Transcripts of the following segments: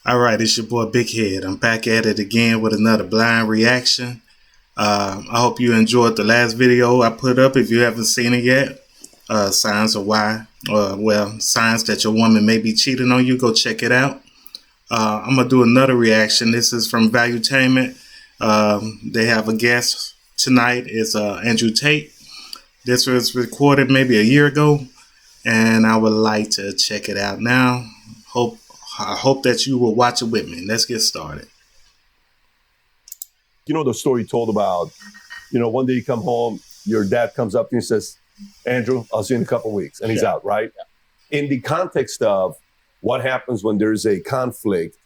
All right, it's your boy Big Head. I'm back at it again with another blind reaction. I hope you enjoyed the last video I put up. If you haven't seen it yet, signs of why, signs that your woman may be cheating on you. Go check it out. I'm gonna do another reaction. This is from Valuetainment. They have a guest tonight. It's Andrew Tate. This was recorded maybe a year ago, and I would like to check it out now. I hope that you will watch it with me. Let's get started. You know the story told about, one day you come home, your dad comes up to you and says, Andrew, I'll see you in a couple of weeks. And he's out, right? Yeah. In the context of what happens when there's a conflict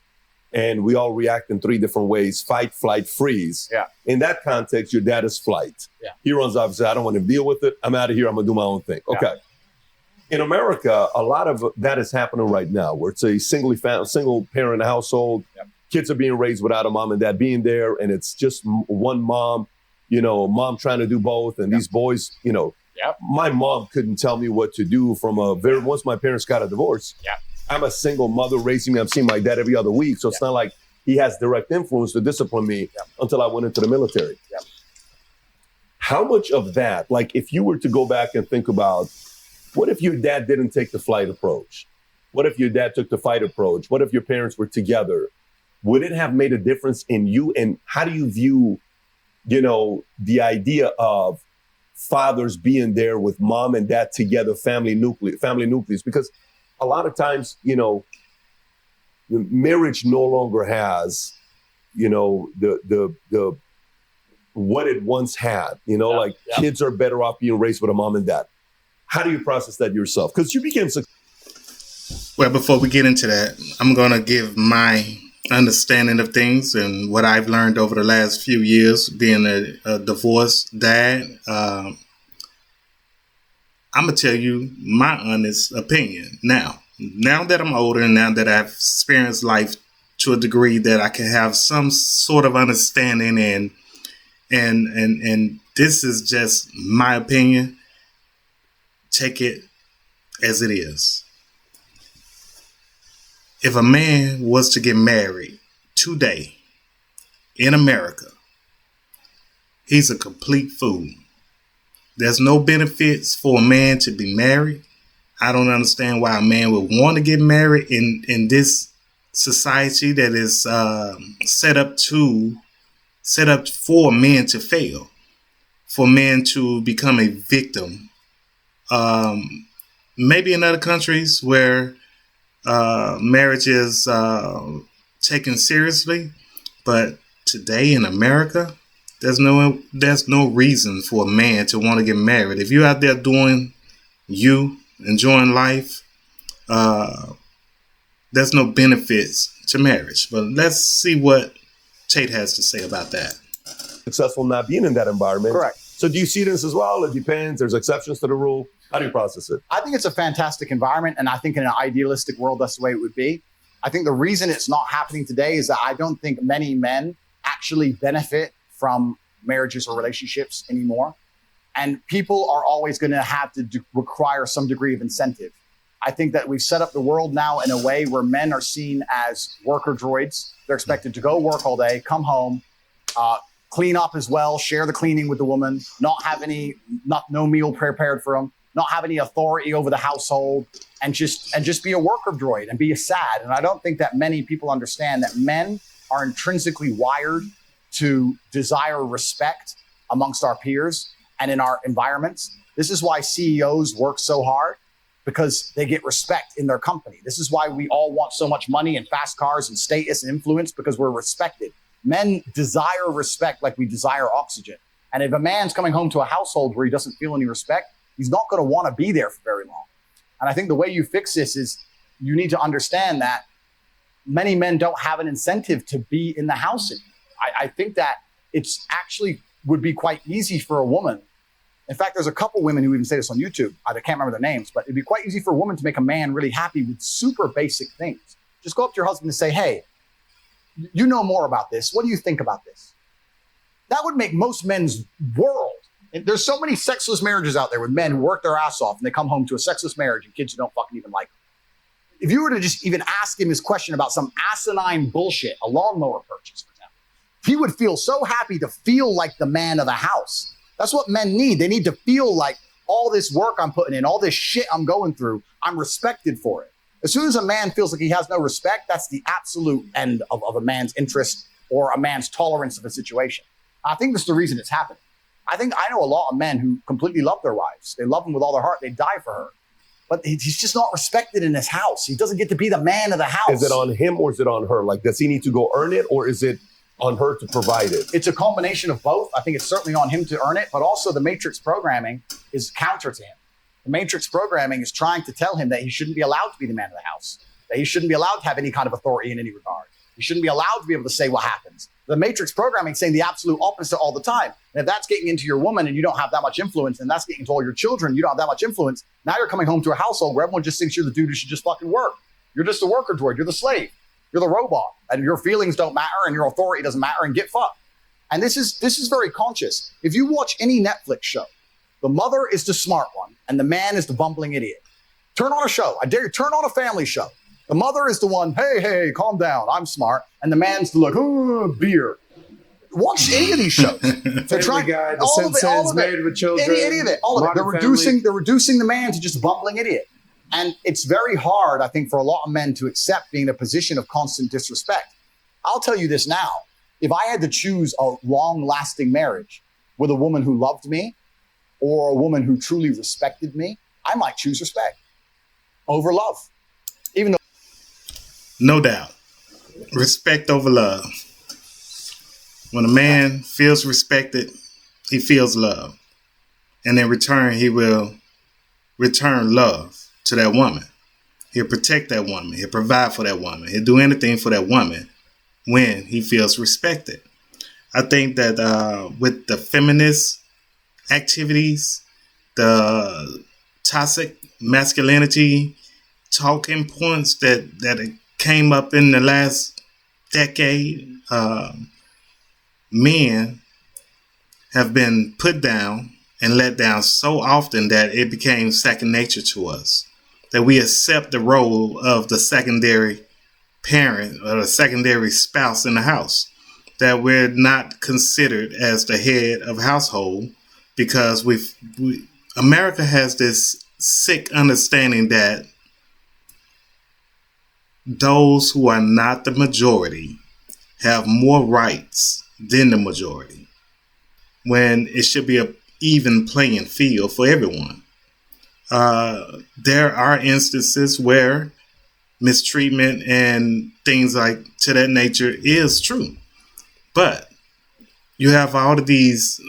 and we all react in three different ways: fight, flight, freeze. Yeah. In that context, your dad is flight. Yeah. He runs off and says, I don't want to deal with it. I'm out of here. I'm going to do my own thing. Okay. In America, a lot of that is happening right now, where it's a single parent household. Yep. Kids are being raised without a mom and dad being there, and it's just one mom, mom trying to do both. And these boys, my mom couldn't tell me what to do once my parents got a divorce. Yeah. I'm a single mother raising me. I'm seeing my dad every other week. So it's not like he has direct influence to discipline me until I went into the military. Yeah. How much of that, like if you were to go back and think about, what if your dad didn't take the flight approach? What if your dad took the fight approach? What if your parents were together? Would it have made a difference in you? And how do you view, the idea of fathers being there with mom and dad together, family nucleus? Because a lot of times, the marriage no longer has, the what it once had. Kids are better off being raised with a mom and dad. How do you process that yourself? Because you became successful. Well, before we get into that, I'm going to give my understanding of things and what I've learned over the last few years being a divorced dad. I'm going to tell you my honest opinion now that I'm older and now that I've experienced life to a degree that I can have some sort of understanding and this is just my opinion. Take it as it is. If a man was to get married today in America, he's a complete fool. There's no benefits for a man to be married. I don't understand why a man would want to get married in this society that is set up for men to fail, for men to become a victim. Maybe in other countries where marriage is taken seriously, but today in America, there's no reason for a man to want to get married. If you're out there enjoying life, there's no benefits to marriage. But let's see what Tate has to say about that. Successful not being in that environment. Correct. So do you see this as well? It depends. There's exceptions to the rule. How do you process it? I think it's a fantastic environment, and I think in an idealistic world, that's the way it would be. I think the reason it's not happening today is that I don't think many men actually benefit from marriages or relationships anymore. And people are always going to have to require some degree of incentive. I think that we've set up the world now in a way where men are seen as worker droids. They're expected to go work all day, come home, clean up as well, share the cleaning with the woman, no meal prepared for them, not have any authority over the household, and just be a worker droid and be a sad. And I don't think that many people understand that men are intrinsically wired to desire respect amongst our peers and in our environments. This is why CEOs work so hard, because they get respect in their company. This is why we all want so much money and fast cars and status and influence, because we're respected. Men desire respect like we desire oxygen. And if a man's coming home to a household where he doesn't feel any respect, he's not going to want to be there for very long. And I think the way you fix this is you need to understand that many men don't have an incentive to be in the house anymore. I think that it's actually would be quite easy for a woman. In fact, there's a couple women who even say this on YouTube. I can't remember their names, but it'd be quite easy for a woman to make a man really happy with super basic things. Just go up to your husband and say, hey, you know more about this. What do you think about this? That would make most men's world. And there's so many sexless marriages out there with men who work their ass off and they come home to a sexless marriage and kids who don't fucking even like them. if you were to just even ask him his question about some asinine bullshit, a lawnmower purchase, for example, he would feel so happy to feel like the man of the house. That's what men need. They need to feel like all this work I'm putting in, all this shit I'm going through, I'm respected for it. As soon as a man feels like he has no respect, that's the absolute end of a man's interest or a man's tolerance of a situation. I think that's the reason it's happening. I know a lot of men who completely love their wives. They love them with all their heart. They die for her. But he's just not respected in his house. He doesn't get to be the man of the house. Is it on him or is it on her? Like, does he need to go earn it, or is it on her to provide it? It's a combination of both. I think it's certainly on him to earn it, but also the Matrix programming is counter to him. The Matrix programming is trying to tell him that he shouldn't be allowed to be the man of the house, that he shouldn't be allowed to have any kind of authority in any regard. He shouldn't be allowed to be able to say what happens. The Matrix programming is saying the absolute opposite all the time. And if that's getting into your woman and you don't have that much influence, and that's getting into all your children, you don't have that much influence, now you're coming home to a household where everyone just thinks you're the dude who should just fucking work. You're just a worker droid. You're the slave. You're the robot. And your feelings don't matter and your authority doesn't matter, and get fucked. And this is very conscious. If you watch any Netflix show, the mother is the smart one and the man is the bumbling idiot. Turn on a show. I dare you, turn on a family show. The mother is the one, hey, calm down, I'm smart. And the man's the like, oh, beer. Watch any of these shows. They're trying, Guy, the all of it, Married with Children, any of it, all of it. They're reducing the man to just a bumbling idiot. And it's very hard, I think, for a lot of men to accept being in a position of constant disrespect. I'll tell you this now. If I had to choose a long-lasting marriage with a woman who loved me or a woman who truly respected me, I might choose respect over love. Even though... No doubt. Respect over love. When a man feels respected, he feels love. And in return, he will return love to that woman. He'll protect that woman. He'll provide for that woman. He'll do anything for that woman when he feels respected. I think that with the feminist activities, the toxic masculinity talking points that came up in the last decade, men have been put down and let down so often that it became second nature to us, that we accept the role of the secondary parent or the secondary spouse in the house, that we're not considered as the head of household because America has this sick understanding that those who are not the majority have more rights than the majority, when it should be an even playing field for everyone. There are instances where mistreatment and things like to that nature is true, but you have all of these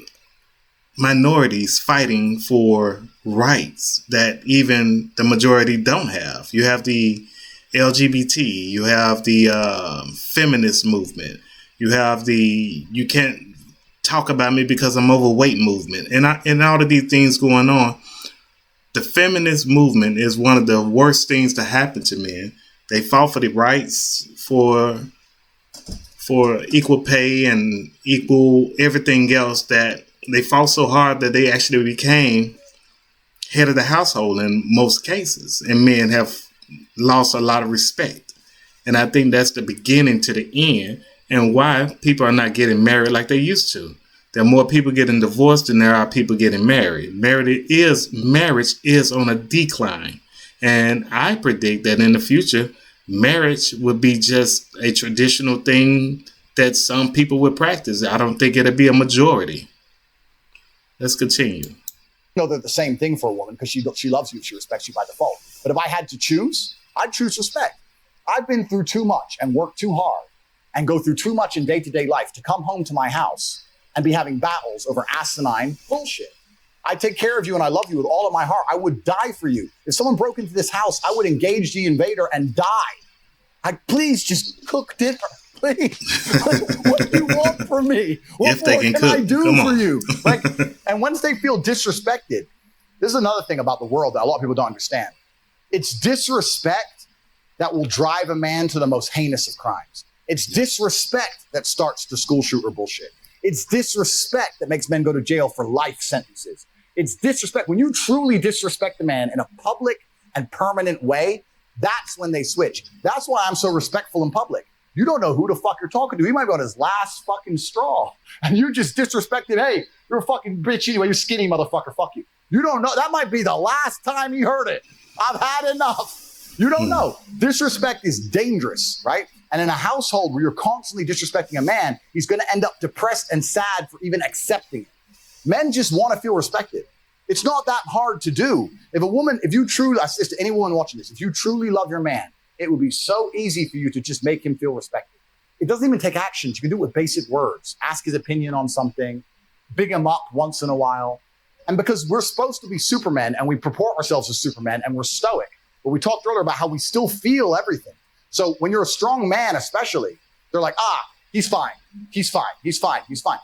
minorities fighting for rights that even the majority don't have. You have the LGBT, you have the feminist movement, you have the you can't talk about me because I'm overweight movement, and all of these things going on. The feminist movement is one of the worst things to happen to men. They fought for the rights for equal pay and equal everything else, that they fought so hard that they actually became head of the household in most cases, and men have lost a lot of respect. And I think that's the beginning to the end, and why people are not getting married like they used to. There are more people getting divorced than there are people getting married. Marriage is on a decline. And I predict that in the future, marriage will be just a traditional thing that some people would practice. I don't think it'll be a majority. Let's continue. They're the same thing for a woman because she loves you, she respects you by default. But if I had to choose, I'd choose respect. I've been through too much and worked too hard and go through too much in day-to-day life to come home to my house and be having battles over asinine bullshit. I take care of you and I love you with all of my heart. I would die for you. If someone broke into this house, I would engage the invader and die. Please just cook dinner, please. What do you want from me? What more can I do for you? And once they feel disrespected, this is another thing about the world that a lot of people don't understand. It's disrespect that will drive a man to the most heinous of crimes. It's disrespect that starts the school shooter bullshit. It's disrespect that makes men go to jail for life sentences. It's disrespect. When you truly disrespect a man in a public and permanent way, That's when they switch. That's why I'm so respectful in public. You don't know who the fuck you're talking to. He might be on his last fucking straw. And you just disrespected, hey, you're a fucking bitch anyway, you're skinny motherfucker, fuck you. You don't know. That might be the last time he heard it. I've had enough. You don't know. Disrespect is dangerous, right? And in a household where you're constantly disrespecting a man, he's going to end up depressed and sad for even accepting it. Men just want to feel respected. It's not that hard to do. If you truly, I say to any woman watching this, if you truly love your man, it would be so easy for you to just make him feel respected. It doesn't even take actions. You can do it with basic words. Ask his opinion on something, big him up once in a while. And because we're supposed to be supermen and we purport ourselves as supermen and we're stoic, but we talked earlier about how we still feel everything. So when you're a strong man, especially, they're like, he's fine. He's fine. He's fine. He's fine.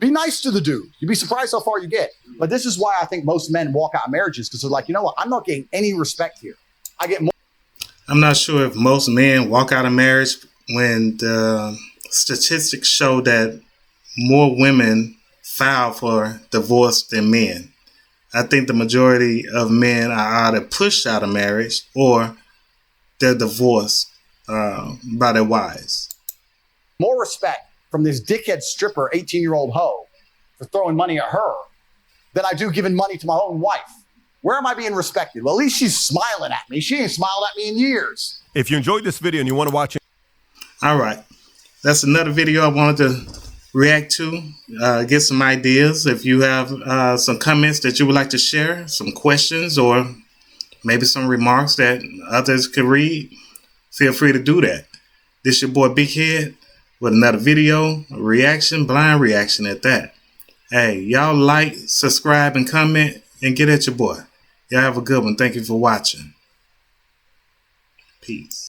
Be nice to the dude. You'd be surprised how far you get. But this is why I think most men walk out of marriages, because they're like, you know what? I'm not getting any respect here. I get more. I'm not sure if most men walk out of marriage when the statistics show that more women file for divorce than men. I think the majority of men are either pushed out of marriage or they're divorced by their wives. More respect from this dickhead stripper, 18-year-old hoe, for throwing money at her than I do giving money to my own wife. Where am I being respected? Well, at least she's smiling at me. She ain't smiled at me in years. If you enjoyed this video and you want to watch it. All right. That's another video I wanted to react to, get some ideas. If you have some comments that you would like to share, some questions, or maybe some remarks that others could read, feel free to do that. This your boy Big Head with another video, a reaction, blind reaction at that. Hey, y'all like, subscribe, and comment, and get at your boy. Y'all have a good one. Thank you for watching. Peace.